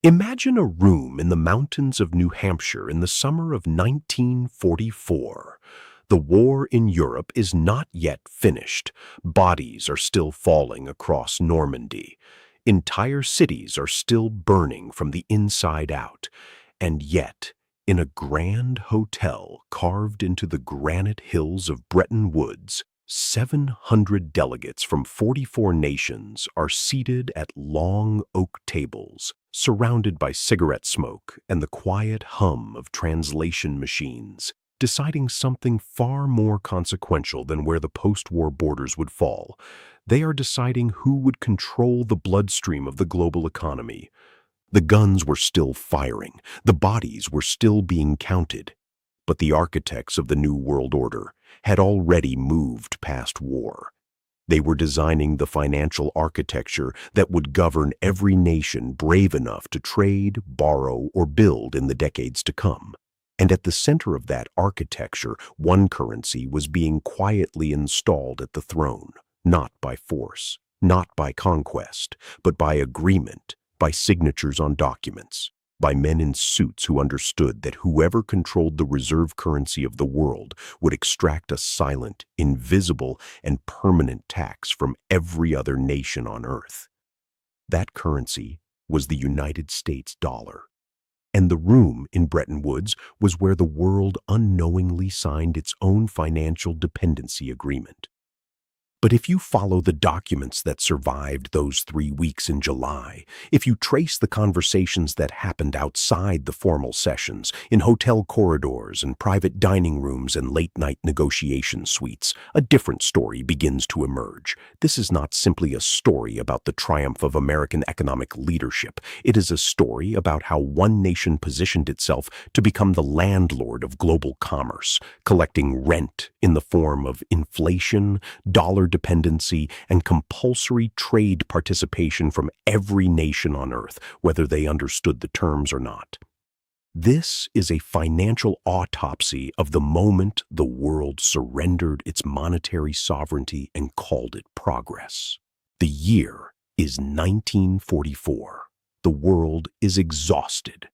Imagine a room in the mountains of New Hampshire in the summer of 1944. The war in Europe is not yet finished. Bodies are still falling across Normandy. Entire cities are still burning from the inside out. And yet, in a grand hotel carved into the granite hills of Bretton Woods, 700 delegates from 44 nations are seated at long oak tables, surrounded by cigarette smoke and the quiet hum of translation machines, deciding something far more consequential than where the post-war borders would fall. They are deciding who would control the bloodstream of the global economy. The guns were still firing, the bodies were still being counted. But the architects of the New World Order had already moved past war. They were designing the financial architecture that would govern every nation brave enough to trade, borrow, or build in the decades to come. And at the center of that architecture, one currency was being quietly installed at the throne, not by force, not by conquest, but by agreement, by signatures on documents, by men in suits who understood that whoever controlled the reserve currency of the world would extract a silent, invisible, and permanent tax from every other nation on earth. That currency was the United States dollar. And the room in Bretton Woods was where the world unknowingly signed its own financial dependency agreement. But if you follow the documents that survived those 3 weeks in July, if you trace the conversations that happened outside the formal sessions, in hotel corridors and private dining rooms and late-night negotiation suites, a different story begins to emerge. This is not simply a story about the triumph of American economic leadership. It is a story about how one nation positioned itself to become the landlord of global commerce, collecting rent in the form of inflation, dollar dependency, and compulsory trade participation from every nation on earth, whether they understood the terms or not. This is a financial autopsy of the moment the world surrendered its monetary sovereignty and called it progress. The year is 1944. The world is exhausted.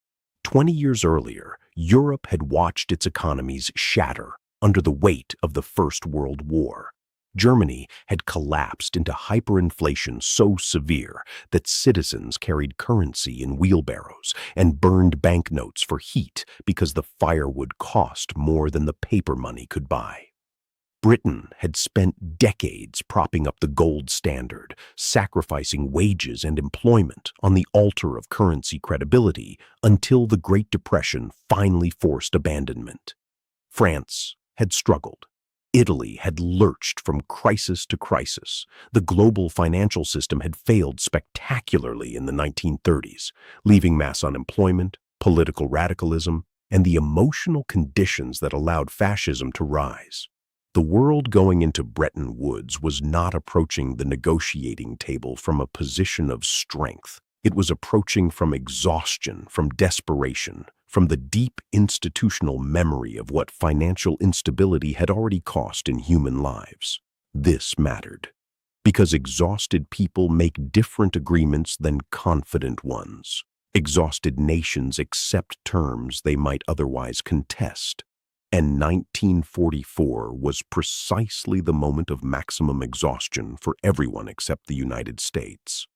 20 years earlier, Europe had watched its economies shatter under the weight of the First World War. Germany had collapsed into hyperinflation so severe that citizens carried currency in wheelbarrows and burned banknotes for heat because the firewood cost more than the paper money could buy. Britain had spent decades propping up the gold standard, sacrificing wages and employment on the altar of currency credibility until the Great Depression finally forced abandonment. France had struggled. Italy had lurched from crisis to crisis. The global financial system had failed spectacularly in the 1930s, leaving mass unemployment, political radicalism, and the emotional conditions that allowed fascism to rise. The world going into Bretton Woods was not approaching the negotiating table from a position of strength. It was approaching from exhaustion, from desperation, from the deep institutional memory of what financial instability had already cost in human lives. This mattered, because exhausted people make different agreements than confident ones. Exhausted nations accept terms they might otherwise contest. And 1944 was precisely the moment of maximum exhaustion for everyone except the United States.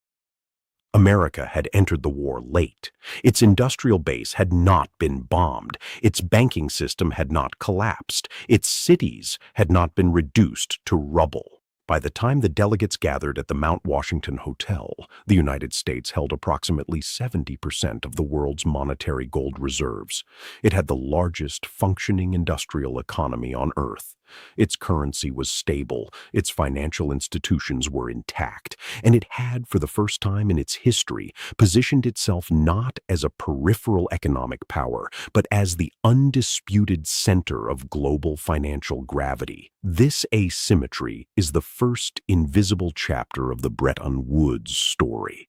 America had entered the war late. Its industrial base had not been bombed. Its banking system had not collapsed. Its cities had not been reduced to rubble. By the time the delegates gathered at the Mount Washington Hotel, the United States held approximately 70% of the world's monetary gold reserves. It had the largest functioning industrial economy on Earth. Its currency was stable, its financial institutions were intact, and it had, for the first time in its history, positioned itself not as a peripheral economic power, but as the undisputed center of global financial gravity. This asymmetry is the first invisible chapter of the Bretton Woods story,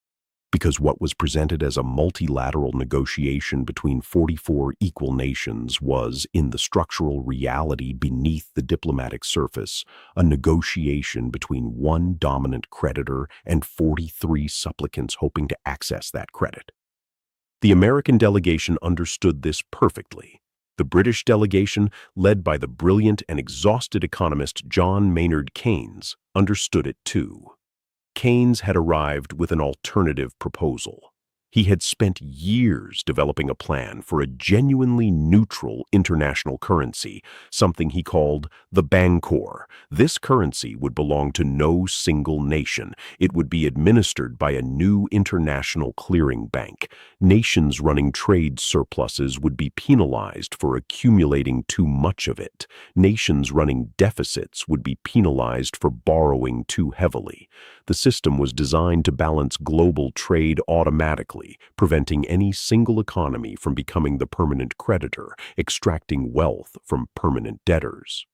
because what was presented as a multilateral negotiation between 44 equal nations was, in the structural reality beneath the diplomatic surface, a negotiation between one dominant creditor and 43 supplicants hoping to access that credit. The American delegation understood this perfectly. The British delegation, led by the brilliant and exhausted economist John Maynard Keynes, understood it too. Keynes had arrived with an alternative proposal. He had spent years developing a plan for a genuinely neutral international currency, something he called the Bancor. This currency would belong to no single nation. It would be administered by a new international clearing bank. Nations running trade surpluses would be penalized for accumulating too much of it. Nations running deficits would be penalized for borrowing too heavily. The system was designed to balance global trade automatically, preventing any single economy from becoming the permanent creditor, extracting wealth from permanent debtors.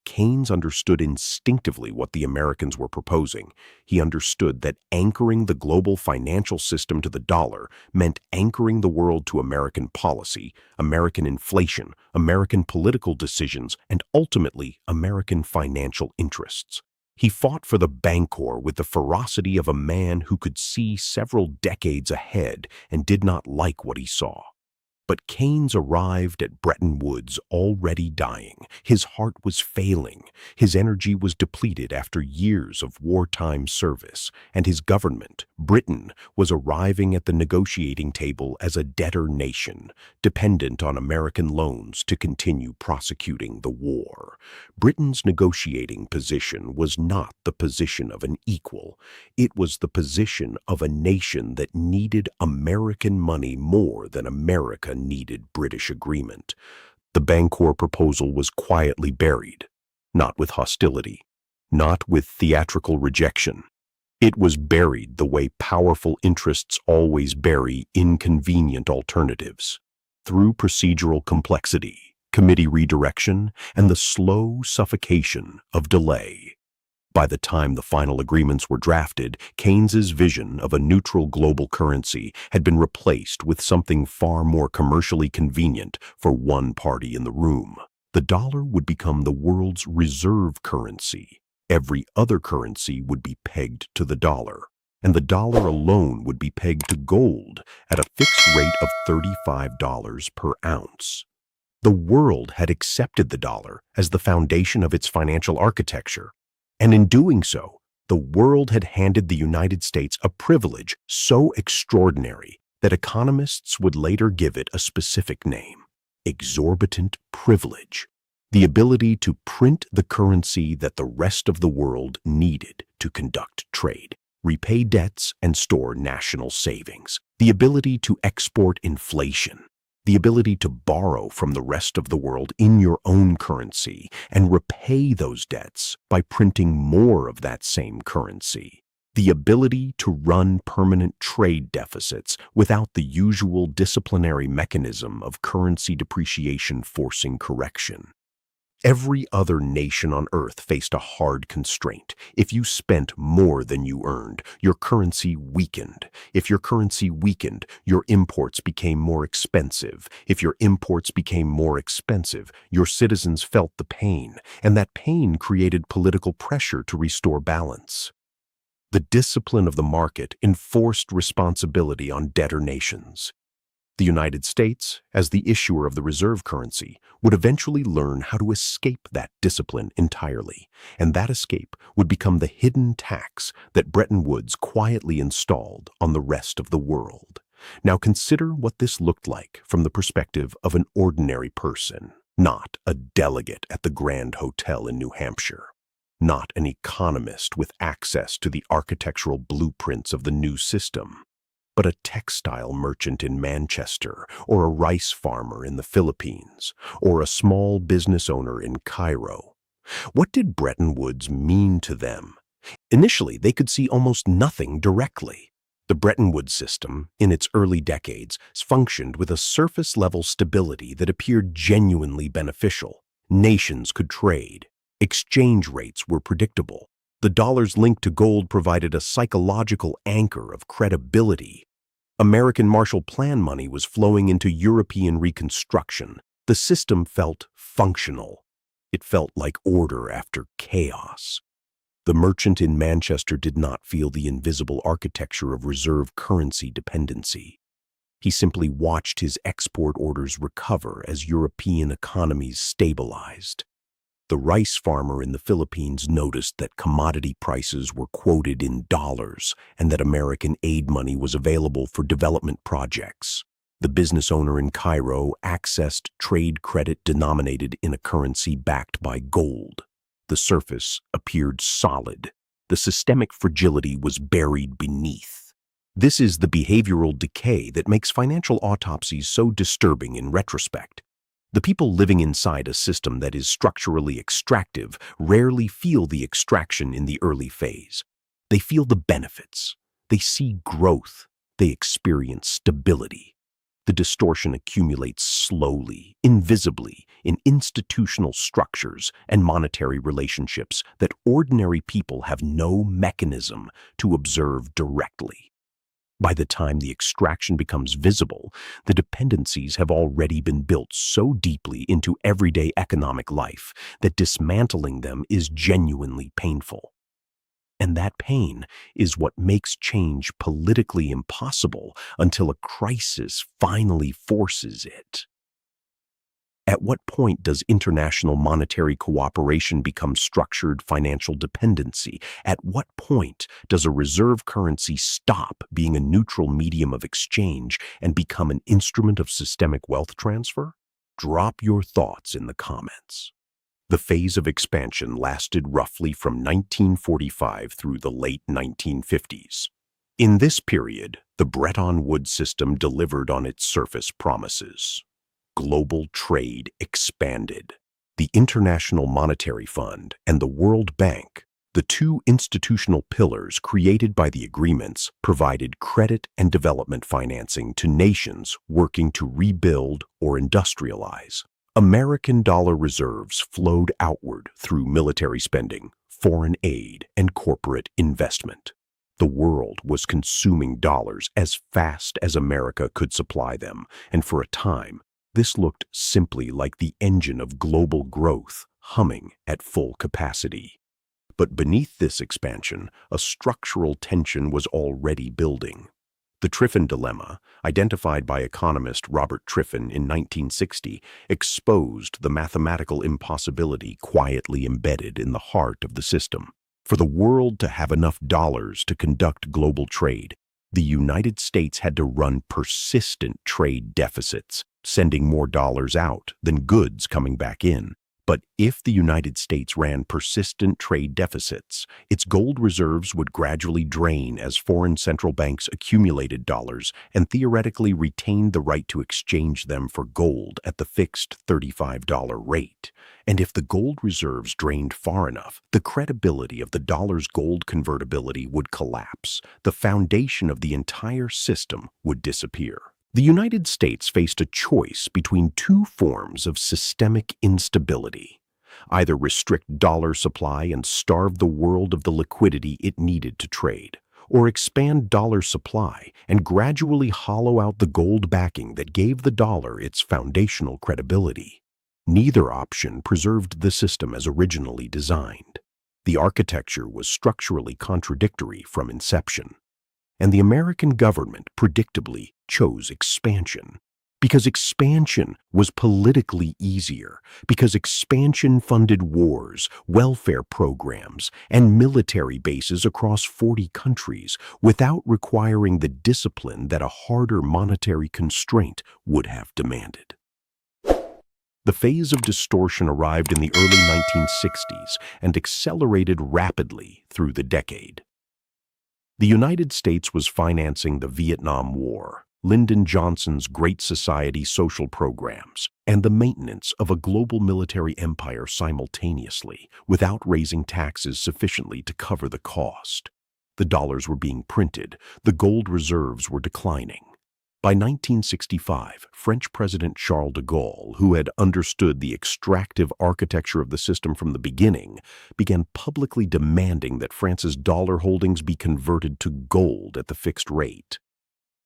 Keynes understood instinctively what the Americans were proposing. He understood that anchoring the global financial system to the dollar meant anchoring the world to American policy, American inflation, American political decisions, and ultimately American financial interests. He fought for the Bancor with the ferocity of a man who could see several decades ahead and did not like what he saw. But Keynes arrived at Bretton Woods already dying. His heart was failing. His energy was depleted after years of wartime service, and his government, Britain, was arriving at the negotiating table as a debtor nation, dependent on American loans to continue prosecuting the war. Britain's negotiating position was not the position of an equal. It was the position of a nation that needed American money more than America needed British agreement. The Bancor proposal was quietly buried, not with hostility, not with theatrical rejection. It was buried the way powerful interests always bury inconvenient alternatives, through procedural complexity, committee redirection, and the slow suffocation of delay. By the time the final agreements were drafted, Keynes's vision of a neutral global currency had been replaced with something far more commercially convenient for one party in the room. The dollar would become the world's reserve currency. Every other currency would be pegged to the dollar, and the dollar alone would be pegged to gold at a fixed rate of $35 per ounce. The world had accepted the dollar as the foundation of its financial architecture. And in doing so, the world had handed the United States a privilege so extraordinary that economists would later give it a specific name: exorbitant privilege. The ability to print the currency that the rest of the world needed to conduct trade, repay debts, and store national savings. The ability to export inflation. The ability to borrow from the rest of the world in your own currency and repay those debts by printing more of that same currency. The ability to run permanent trade deficits without the usual disciplinary mechanism of currency depreciation forcing correction. Every other nation on earth faced a hard constraint. If you spent more than you earned, your currency weakened. If your currency weakened, your imports became more expensive. If your imports became more expensive, your citizens felt the pain, and that pain created political pressure to restore balance. The discipline of the market enforced responsibility on debtor nations. The United States, as the issuer of the reserve currency, would eventually learn how to escape that discipline entirely, and that escape would become the hidden tax that Bretton Woods quietly installed on the rest of the world. Now consider what this looked like from the perspective of an ordinary person, not a delegate at the Grand Hotel in New Hampshire, not an economist with access to the architectural blueprints of the new system, but a textile merchant in Manchester, or a rice farmer in the Philippines, or a small business owner in Cairo. What did Bretton Woods mean to them? Initially, they could see almost nothing directly. The Bretton Woods system, in its early decades, functioned with a surface-level stability that appeared genuinely beneficial. Nations could trade. Exchange rates were predictable. The dollar's link to gold provided a psychological anchor of credibility. American Marshall Plan money was flowing into European reconstruction. The system felt functional. It felt like order after chaos. The merchant in Manchester did not feel the invisible architecture of reserve currency dependency. He simply watched his export orders recover as European economies stabilized. The rice farmer in the Philippines noticed that commodity prices were quoted in dollars and that American aid money was available for development projects. The business owner in Cairo accessed trade credit denominated in a currency backed by gold. The surface appeared solid. The systemic fragility was buried beneath. This is the behavioral decay that makes financial autopsies so disturbing in retrospect. The people living inside a system that is structurally extractive rarely feel the extraction in the early phase. They feel the benefits. They see growth. They experience stability. The distortion accumulates slowly, invisibly, in institutional structures and monetary relationships that ordinary people have no mechanism to observe directly. By the time the extraction becomes visible, the dependencies have already been built so deeply into everyday economic life that dismantling them is genuinely painful. And that pain is what makes change politically impossible until a crisis finally forces it. At what point does international monetary cooperation become structured financial dependency? At what point does a reserve currency stop being a neutral medium of exchange and become an instrument of systemic wealth transfer? Drop your thoughts in the comments. The phase of expansion lasted roughly from 1945 through the late 1950s. In this period, the Bretton Woods system delivered on its surface promises. Global trade expanded. The International Monetary Fund and the World Bank, the two institutional pillars created by the agreements, provided credit and development financing to nations working to rebuild or industrialize. American dollar reserves flowed outward through military spending, foreign aid, and corporate investment. The world was consuming dollars as fast as America could supply them, and for a time, this looked simply like the engine of global growth humming at full capacity. But beneath this expansion, a structural tension was already building. The Triffin dilemma, identified by economist Robert Triffin in 1960, exposed the mathematical impossibility quietly embedded in the heart of the system. For the world to have enough dollars to conduct global trade, the United States had to run persistent trade deficits, sending more dollars out than goods coming back in. But if the United States ran persistent trade deficits, its gold reserves would gradually drain as foreign central banks accumulated dollars and theoretically retained the right to exchange them for gold at the fixed $35 rate. And if the gold reserves drained far enough, the credibility of the dollar's gold convertibility would collapse. The foundation of the entire system would disappear. The United States faced a choice between two forms of systemic instability: either restrict dollar supply and starve the world of the liquidity it needed to trade, or expand dollar supply and gradually hollow out the gold backing that gave the dollar its foundational credibility. Neither option preserved the system as originally designed. The architecture was structurally contradictory from inception. And the American government predictably chose expansion. Because expansion was politically easier. Because expansion funded wars, welfare programs, and military bases across 40 countries without requiring the discipline that a harder monetary constraint would have demanded. The phase of distortion arrived in the early 1960s and accelerated rapidly through the decade. The United States was financing the Vietnam War, Lyndon Johnson's Great Society social programs, and the maintenance of a global military empire simultaneously, without raising taxes sufficiently to cover the cost. The dollars were being printed, the gold reserves were declining. By 1965, French President Charles de Gaulle, who had understood the extractive architecture of the system from the beginning, began publicly demanding that France's dollar holdings be converted to gold at the fixed rate.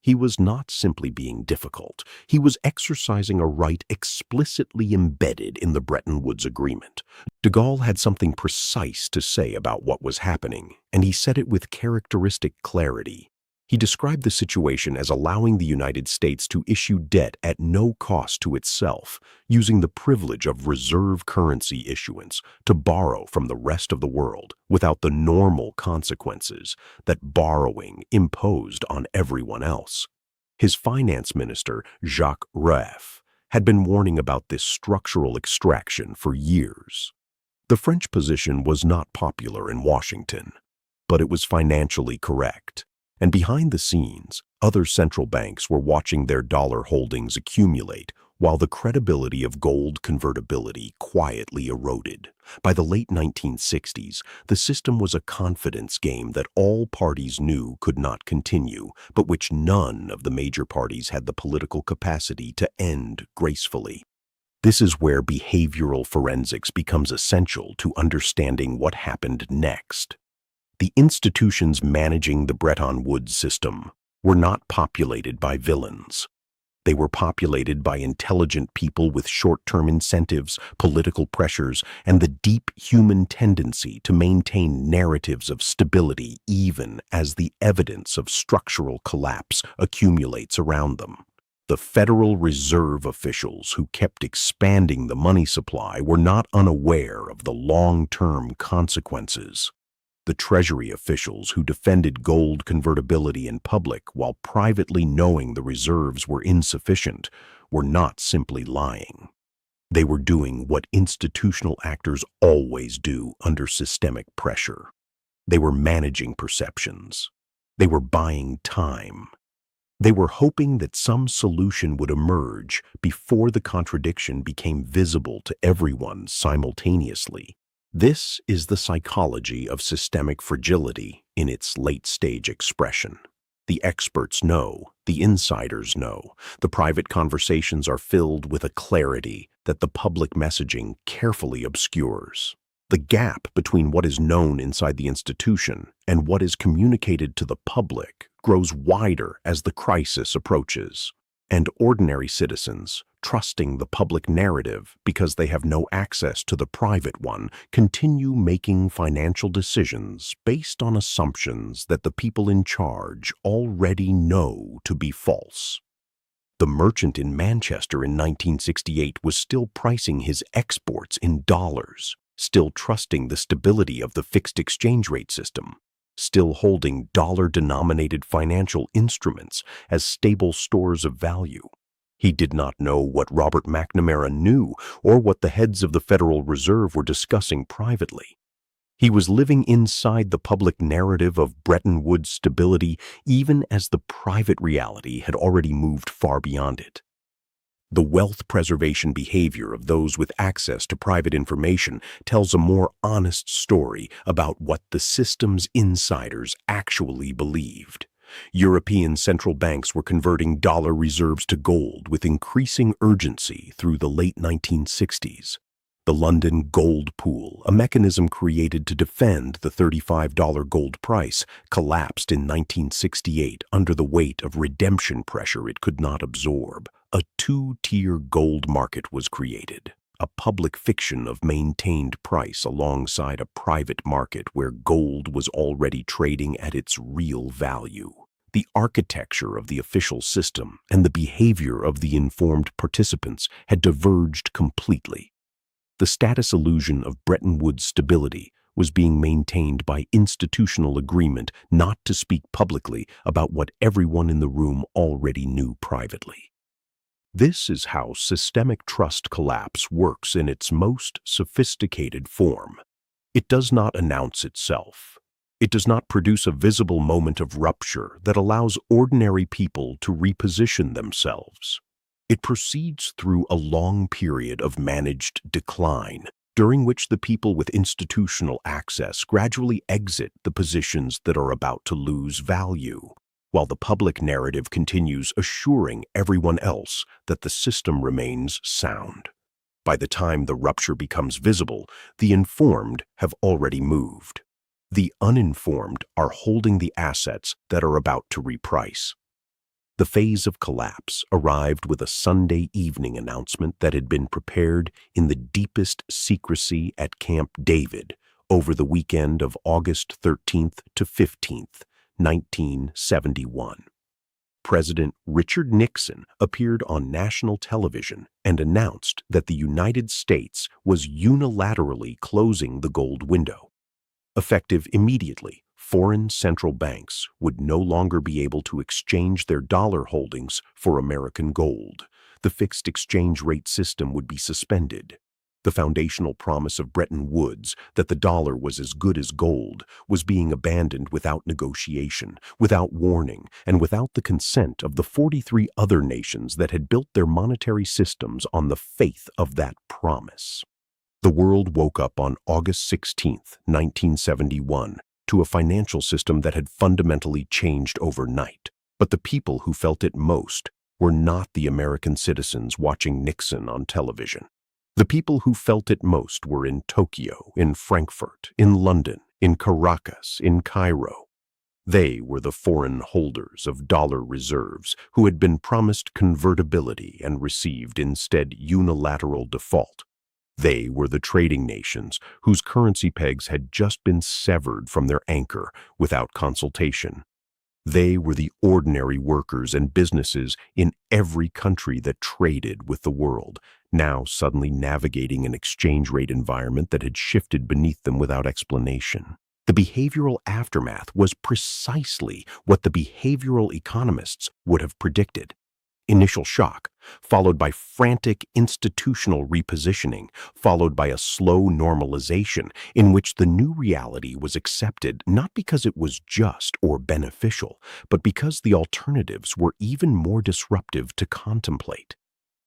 He was not simply being difficult. He was exercising a right explicitly embedded in the Bretton Woods Agreement. De Gaulle had something precise to say about what was happening, and he said it with characteristic clarity. He described the situation as allowing the United States to issue debt at no cost to itself, using the privilege of reserve currency issuance to borrow from the rest of the world without the normal consequences that borrowing imposed on everyone else. His finance minister, Jacques Rueff, had been warning about this structural extraction for years. The French position was not popular in Washington, but it was financially correct. And behind the scenes, other central banks were watching their dollar holdings accumulate while the credibility of gold convertibility quietly eroded. By the late 1960s, the system was a confidence game that all parties knew could not continue, but which none of the major parties had the political capacity to end gracefully. This is where behavioral forensics becomes essential to understanding what happened next. The institutions managing the Bretton Woods system were not populated by villains. They were populated by intelligent people with short-term incentives, political pressures, and the deep human tendency to maintain narratives of stability even as the evidence of structural collapse accumulates around them. The Federal Reserve officials who kept expanding the money supply were not unaware of the long-term consequences. The Treasury officials who defended gold convertibility in public while privately knowing the reserves were insufficient were not simply lying. They were doing what institutional actors always do under systemic pressure. They were managing perceptions. They were buying time. They were hoping that some solution would emerge before the contradiction became visible to everyone simultaneously. This is the psychology of systemic fragility in its late-stage expression. The experts know, the insiders know, the private conversations are filled with a clarity that the public messaging carefully obscures. The gap between what is known inside the institution and what is communicated to the public grows wider as the crisis approaches, and ordinary citizens, trusting the public narrative because they have no access to the private one, continue making financial decisions based on assumptions that the people in charge already know to be false. The merchant in Manchester in 1968 was still pricing his exports in dollars, still trusting the stability of the fixed exchange rate system, still holding dollar-denominated financial instruments as stable stores of value. He did not know what Robert McNamara knew or what the heads of the Federal Reserve were discussing privately. He was living inside the public narrative of Bretton Woods stability even as the private reality had already moved far beyond it. The wealth preservation behavior of those with access to private information tells a more honest story about what the system's insiders actually believed. European central banks were converting dollar reserves to gold with increasing urgency through the late 1960s. The London Gold Pool, a mechanism created to defend the $35 gold price, collapsed in 1968 under the weight of redemption pressure it could not absorb. A two-tier gold market was created, a public fiction of maintained price alongside a private market where gold was already trading at its real value. The architecture of the official system and the behavior of the informed participants had diverged completely. The status illusion of Bretton Woods stability was being maintained by institutional agreement not to speak publicly about what everyone in the room already knew privately. This is how systemic trust collapse works in its most sophisticated form. It does not announce itself. It does not produce a visible moment of rupture that allows ordinary people to reposition themselves. It proceeds through a long period of managed decline, during which the people with institutional access gradually exit the positions that are about to lose value, while the public narrative continues assuring everyone else that the system remains sound. By the time the rupture becomes visible, the informed have already moved. The uninformed are holding the assets that are about to reprice. The phase of collapse arrived with a Sunday evening announcement that had been prepared in the deepest secrecy at Camp David over the weekend of August 13th to 15th, 1971. President Richard Nixon appeared on national television and announced that the United States was unilaterally closing the gold window. Effective immediately, foreign central banks would no longer be able to exchange their dollar holdings for American gold. The fixed exchange rate system would be suspended. The foundational promise of Bretton Woods that the dollar was as good as gold was being abandoned without negotiation, without warning, and without the consent of the 43 other nations that had built their monetary systems on the faith of that promise. The world woke up on August 16, 1971, to a financial system that had fundamentally changed overnight. But the people who felt it most were not the American citizens watching Nixon on television. The people who felt it most were in Tokyo, in Frankfurt, in London, in Caracas, in Cairo. They were the foreign holders of dollar reserves who had been promised convertibility and received instead unilateral default. They were the trading nations whose currency pegs had just been severed from their anchor without consultation. They were the ordinary workers and businesses in every country that traded with the world, now suddenly navigating an exchange rate environment that had shifted beneath them without explanation. The behavioral aftermath was precisely what the behavioral economists would have predicted. Initial shock, followed by frantic institutional repositioning, followed by a slow normalization in which the new reality was accepted not because it was just or beneficial, but because the alternatives were even more disruptive to contemplate.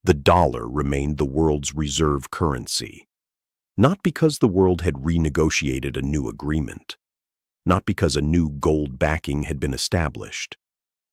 The dollar remained the world's reserve currency, not because the world had renegotiated a new agreement, not because a new gold backing had been established,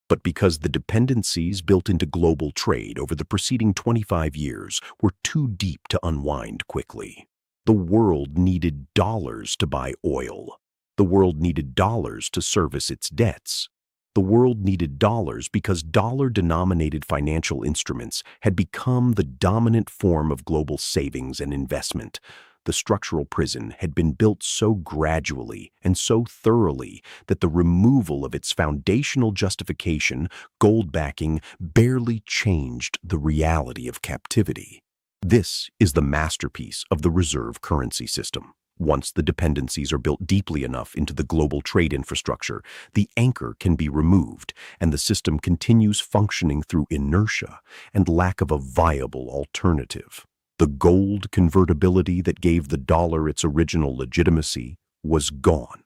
but because the dependencies built into global trade over the preceding 25 years were too deep to unwind quickly. The world needed dollars to buy oil. The world needed dollars to service its debts. The world needed dollars because dollar-denominated financial instruments had become the dominant form of global savings and investment. The structural prison had been built so gradually and so thoroughly that the removal of its foundational justification, gold backing, barely changed the reality of captivity. This is the masterpiece of the reserve currency system. Once the dependencies are built deeply enough into the global trade infrastructure, the anchor can be removed, and the system continues functioning through inertia and lack of a viable alternative. The gold convertibility that gave the dollar its original legitimacy was gone.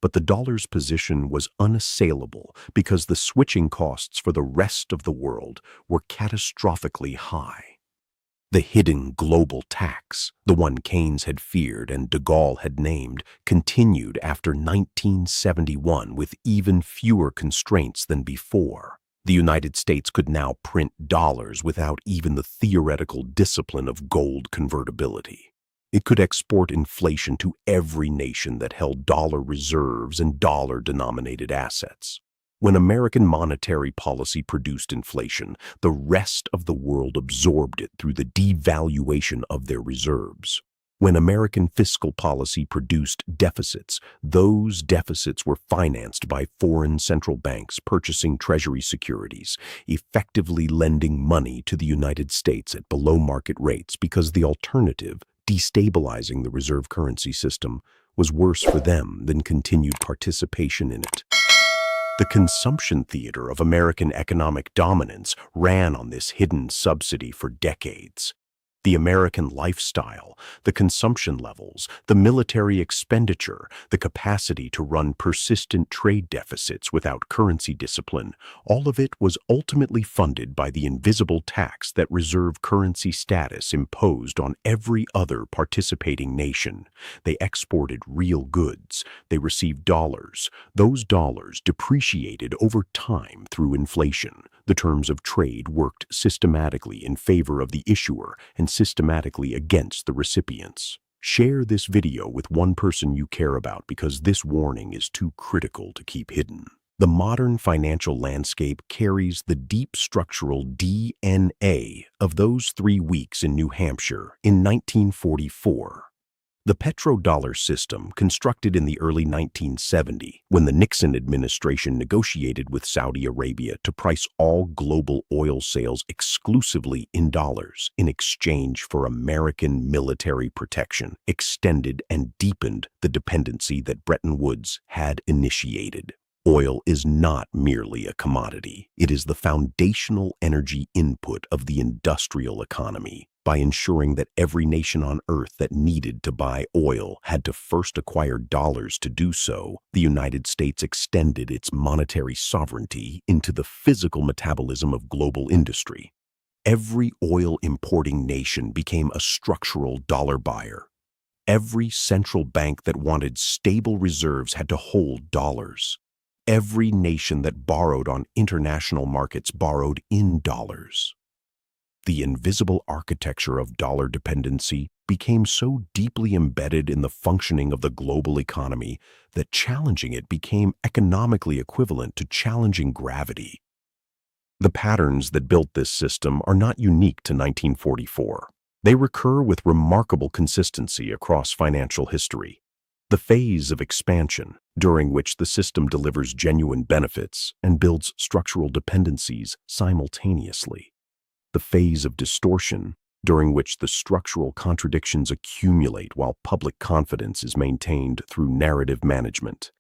But the dollar's position was unassailable because the switching costs for the rest of the world were catastrophically high. The hidden global tax, the one Keynes had feared and de Gaulle had named, continued after 1971 with even fewer constraints than before. The United States could now print dollars without even the theoretical discipline of gold convertibility. It could export inflation to every nation that held dollar reserves and dollar-denominated assets. When American monetary policy produced inflation, the rest of the world absorbed it through the devaluation of their reserves. When American fiscal policy produced deficits, those deficits were financed by foreign central banks purchasing treasury securities, effectively lending money to the United States at below-market rates because the alternative, destabilizing the reserve currency system, was worse for them than continued participation in it. The consumption theater of American economic dominance ran on this hidden subsidy for decades. The American lifestyle, the consumption levels, the military expenditure, the capacity to run persistent trade deficits without currency discipline, all of it was ultimately funded by the invisible tax that reserve currency status imposed on every other participating nation. They exported real goods. They received dollars. Those dollars depreciated over time through inflation. The terms of trade worked systematically in favor of the issuer and systematically against the recipients. Share this video with one person you care about because this warning is too critical to keep hidden. The modern financial landscape carries the deep structural DNA of those 3 weeks in New Hampshire in 1944. The petrodollar system, constructed in the early 1970s, when the Nixon administration negotiated with Saudi Arabia to price all global oil sales exclusively in dollars in exchange for American military protection, extended and deepened the dependency that Bretton Woods had initiated. Oil is not merely a commodity. It is the foundational energy input of the industrial economy. By ensuring that every nation on Earth that needed to buy oil had to first acquire dollars to do so, the United States extended its monetary sovereignty into the physical metabolism of global industry. Every oil-importing nation became a structural dollar buyer. Every central bank that wanted stable reserves had to hold dollars. Every nation that borrowed on international markets borrowed in dollars. The invisible architecture of dollar dependency became so deeply embedded in the functioning of the global economy that challenging it became economically equivalent to challenging gravity. The patterns that built this system are not unique to 1944. They recur with remarkable consistency across financial history. The phase of expansion, during which the system delivers genuine benefits and builds structural dependencies simultaneously. The phase of distortion, during which the structural contradictions accumulate while public confidence is maintained through narrative management.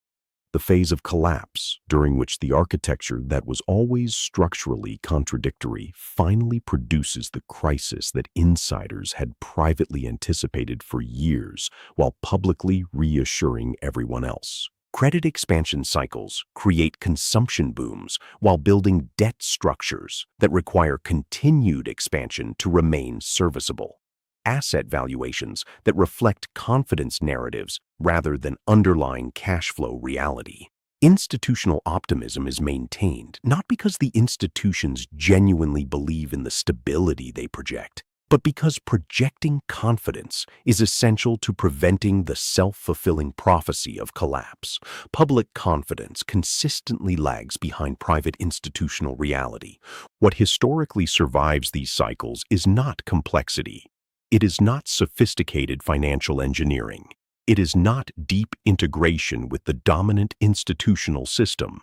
The phase of collapse, during which the architecture that was always structurally contradictory finally produces the crisis that insiders had privately anticipated for years while publicly reassuring everyone else. Credit expansion cycles create consumption booms while building debt structures that require continued expansion to remain serviceable. Asset valuations that reflect confidence narratives rather than underlying cash flow reality. Institutional optimism is maintained not because the institutions genuinely believe in the stability they project, but because projecting confidence is essential to preventing the self-fulfilling prophecy of collapse. Public confidence consistently lags behind private institutional reality. What historically survives these cycles is not complexity. It is not sophisticated financial engineering. It is not deep integration with the dominant institutional system.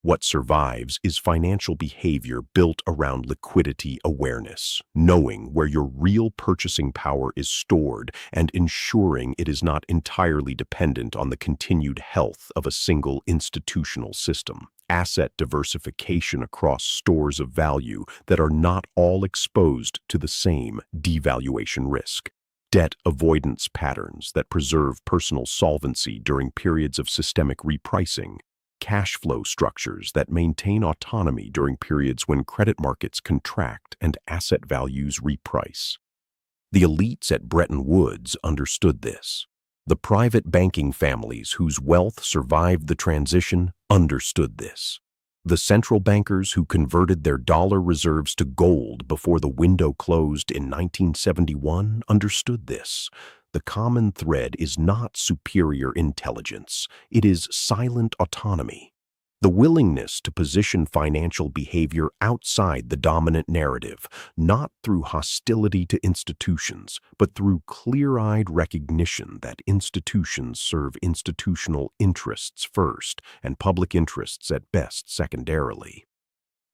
What survives is financial behavior built around liquidity awareness, knowing where your real purchasing power is stored and ensuring it is not entirely dependent on the continued health of a single institutional system. Asset diversification across stores of value that are not all exposed to the same devaluation risk. Debt avoidance patterns that preserve personal solvency during periods of systemic repricing. Cash flow structures that maintain autonomy during periods when credit markets contract and asset values reprice. The elites at Bretton Woods understood this. The private banking families whose wealth survived the transition understood this. The central bankers who converted their dollar reserves to gold before the window closed in 1971 understood this. The common thread is not superior intelligence, it is silent autonomy. The willingness to position financial behavior outside the dominant narrative, not through hostility to institutions, but through clear-eyed recognition that institutions serve institutional interests first and public interests at best secondarily.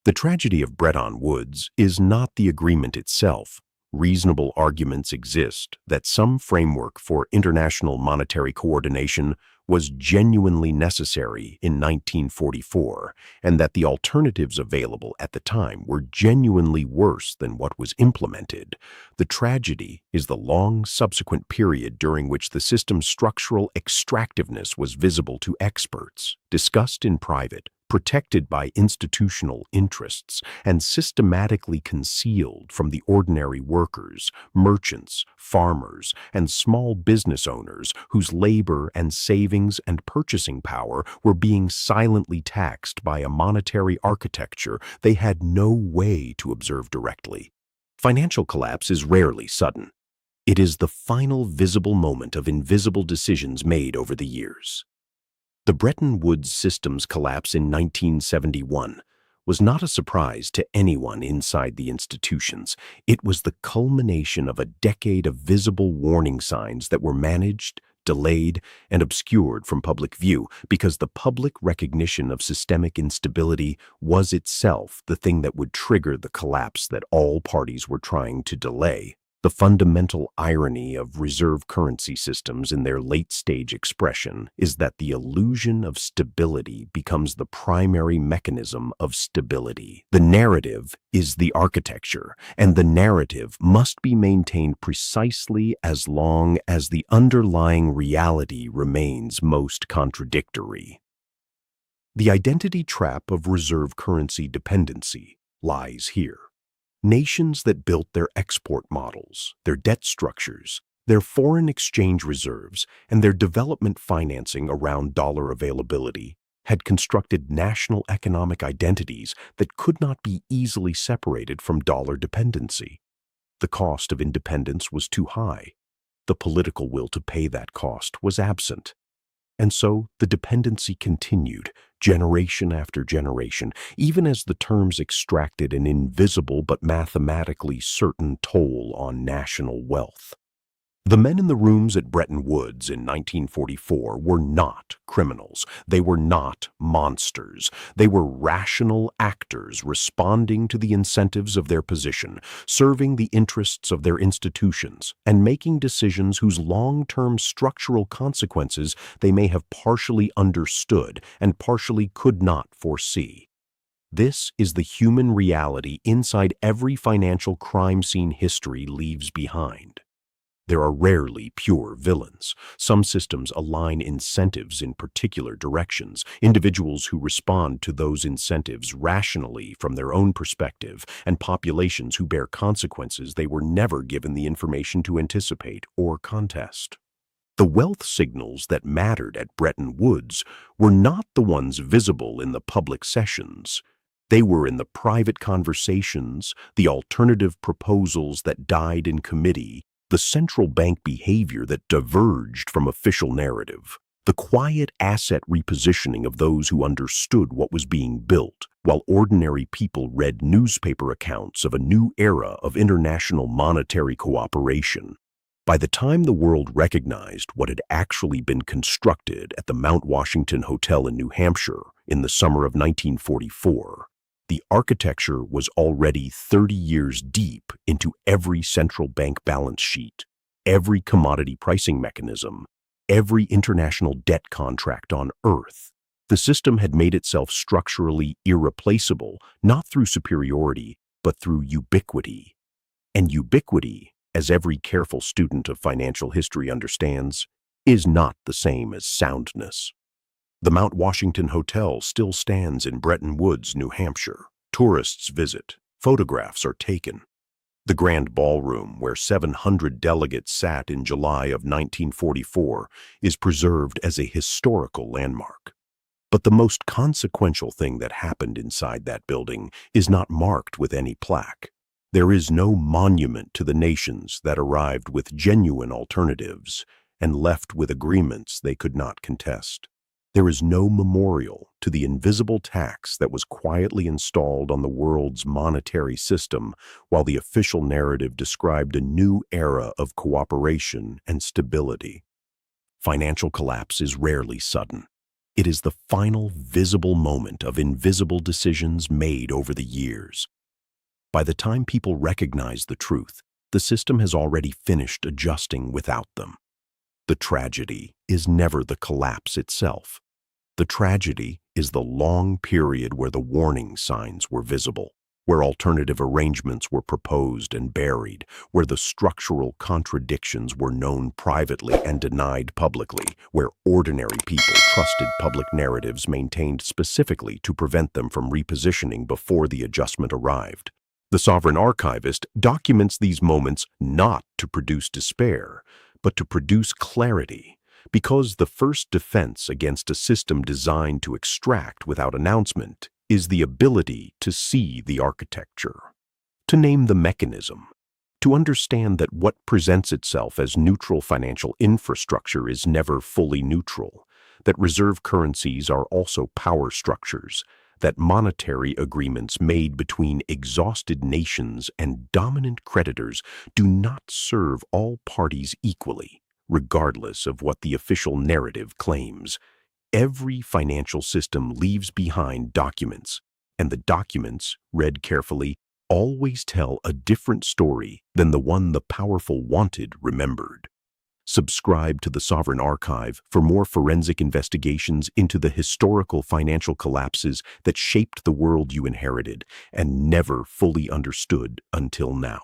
The tragedy of Bretton Woods is not the agreement itself. Reasonable arguments exist that some framework for international monetary coordination was genuinely necessary in 1944, and that the alternatives available at the time were genuinely worse than what was implemented. The tragedy is the long subsequent period during which the system's structural extractiveness was visible to experts, discussed in private, protected by institutional interests, and systematically concealed from the ordinary workers, merchants, farmers, and small business owners whose labor and savings and purchasing power were being silently taxed by a monetary architecture they had no way to observe directly. Financial collapse is rarely sudden. It is the final visible moment of invisible decisions made over the years. The Bretton Woods system's collapse in 1971 was not a surprise to anyone inside the institutions. It was the culmination of a decade of visible warning signs that were managed, delayed, and obscured from public view because the public recognition of systemic instability was itself the thing that would trigger the collapse that all parties were trying to delay. The fundamental irony of reserve currency systems in their late-stage expression is that the illusion of stability becomes the primary mechanism of stability. The narrative is the architecture, and the narrative must be maintained precisely as long as the underlying reality remains most contradictory. The identity trap of reserve currency dependency lies here. Nations that built their export models, their debt structures, their foreign exchange reserves, and their development financing around dollar availability had constructed national economic identities that could not be easily separated from dollar dependency. The cost of independence was too high. The political will to pay that cost was absent. And so the dependency continued, generation after generation, even as the terms extracted an invisible but mathematically certain toll on national wealth. The men in the rooms at Bretton Woods in 1944 were not criminals. They were not monsters. They were rational actors responding to the incentives of their position, serving the interests of their institutions, and making decisions whose long-term structural consequences they may have partially understood and partially could not foresee. This is the human reality inside every financial crime scene history leaves behind. There are rarely pure villains. Some systems align incentives in particular directions, individuals who respond to those incentives rationally from their own perspective, and populations who bear consequences they were never given the information to anticipate or contest. The wealth signals that mattered at Bretton Woods were not the ones visible in the public sessions. They were in the private conversations, the alternative proposals that died in committee, the central bank behavior that diverged from official narrative, the quiet asset repositioning of those who understood what was being built, while ordinary people read newspaper accounts of a new era of international monetary cooperation. By the time the world recognized what had actually been constructed at the Mount Washington Hotel in New Hampshire in the summer of 1944, the architecture was already 30 years deep into every central bank balance sheet, every commodity pricing mechanism, every international debt contract on Earth. The system had made itself structurally irreplaceable, not through superiority, but through ubiquity. And ubiquity, as every careful student of financial history understands, is not the same as soundness. The Mount Washington Hotel still stands in Bretton Woods, New Hampshire. Tourists visit. Photographs are taken. The grand ballroom, where 700 delegates sat in July of 1944, is preserved as a historical landmark. But the most consequential thing that happened inside that building is not marked with any plaque. There is no monument to the nations that arrived with genuine alternatives and left with agreements they could not contest. There is no memorial to the invisible tax that was quietly installed on the world's monetary system while the official narrative described a new era of cooperation and stability. Financial collapse is rarely sudden. It is the final visible moment of invisible decisions made over the years. By the time people recognize the truth, the system has already finished adjusting without them. The tragedy is never the collapse itself. The tragedy is the long period where the warning signs were visible, where alternative arrangements were proposed and buried, where the structural contradictions were known privately and denied publicly, where ordinary people trusted public narratives maintained specifically to prevent them from repositioning before the adjustment arrived. The sovereign archivist documents these moments not to produce despair, but to produce clarity, because the first defense against a system designed to extract without announcement is the ability to see the architecture, to name the mechanism, to understand that what presents itself as neutral financial infrastructure is never fully neutral, that reserve currencies are also power structures, that monetary agreements made between exhausted nations and dominant creditors do not serve all parties equally, regardless of what the official narrative claims. Every financial system leaves behind documents, and the documents, read carefully, always tell a different story than the one the powerful wanted remembered. Subscribe to the Sovereign Archive for more forensic investigations into the historical financial collapses that shaped the world you inherited and never fully understood until now.